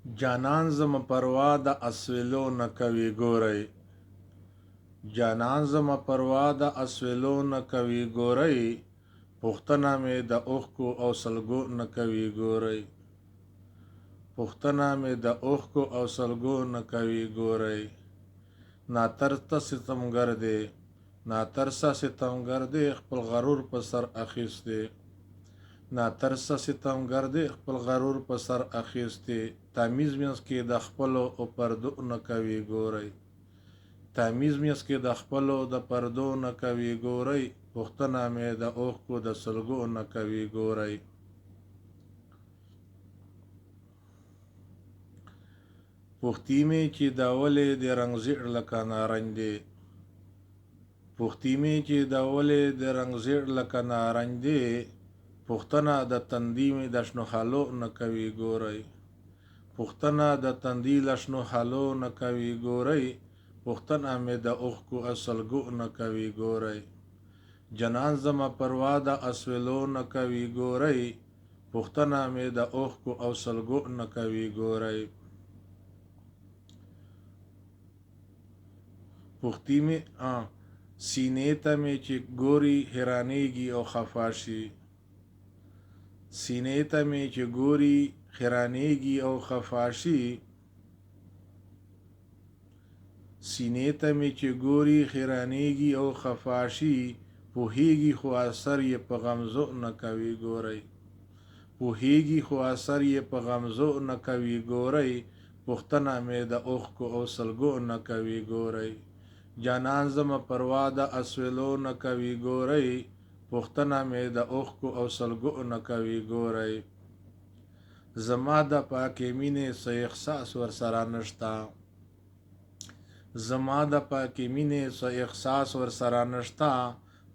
جانان زم پروا د اسویلو نه کوي ګورئ جانان زم پروا د اسویلو نه کوي ګورئ پوښتنه مې د اوښکو او سلګو نه کوي ګورئ پوښتنه مې د اوښکو او سلګو نه کوي ګورئ ناترسته ستمګر دی ناترسه ستمګر دی خپل غرور په سر اخیستی ناترسه ستمګر دی خپل غرور په سر اخیستی تمیز منځ کې د خپلو او پردو نه کوي ګورئ تمیز منځ کې د خپلو د پردو نه کوي ګورئ پوښتنه مې د اوښکو د سلګو نه کوي ګورئ پوښتې مې چې دا ولې د رنګ زیړ لکه نارنج دی پوښتې مې چې دا ولې د رنګ زیړ لکه نارنج دی پوښتنه د تندي مې د شنو حالو نه کوي ګورئ پوښتنه د تندي له شنو حالو نه کوي ګورئ پوښتنه مې د اوښکو او سلګو نه کوي ګورئ جانان زما پروا د اسویلو نه کوي ګورئ پوښتنه مې د اوښکو او سلګو نه کوي ګورئ پوښتې مې سینې ته مې چې ګوري حیرانېږي او خفا شي سینې ته مې چې ګوري حیرانېږي او خفا شي سینې ته مې چې ګوري حیرانېږي او خفا شي پوهېږي خو اثر یې په غمزو نه کوي ګورئ پوهېږي خو اثر یې په غمزو نه کوي ګورئ پوښتنه مې د اوښکو او سلګو نه کوي ګورئ جانان زما پروا د اسویلو نه کوي ګورئ پوښتنه مې د اوښکو او سلګو نه کوي ګورئ زما د پاکې مینې څه احساس ورسره نشته زما د پاکې مینې څه احساس ورسره نشته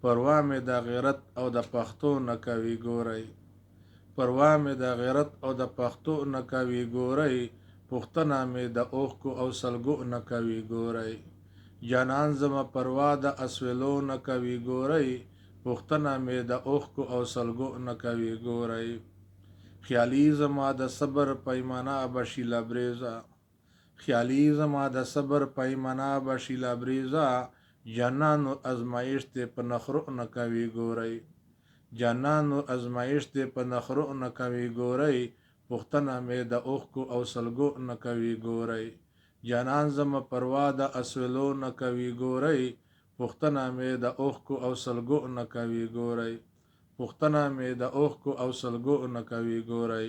پروا مې د غیرت او د پښتو نه کوي ګورئ پروا مې د غیرت او د پښتو نه کوي ګورئ پوښتنه مې د اوښکو او سلګو نه کوي ګورئ جانان زما پروا د اسویلو نه کوي ګورئ پوښتنه مې د اوښکو او سلګو نه کوي ګورئ خیالي زما د صبر پیمانه به شي لبریزه خیالي زما د صبر پیمانه به شي لبریزه جانانو ازمایښت یې په نخرو نه کوي ګورئ جانانو ازمایښت یې په نخرو نه کوي ګورئ پوښتنه مې د اوښکو او سلګو نه کوي ګورئ جانان زما پروا د اسویلو نه کوي ګورئ پوښتنه مې د اوښکو او سلګو نه کوي ګورئ پوښتنه مې د اوښکو او سلګو نه کوي ګورئ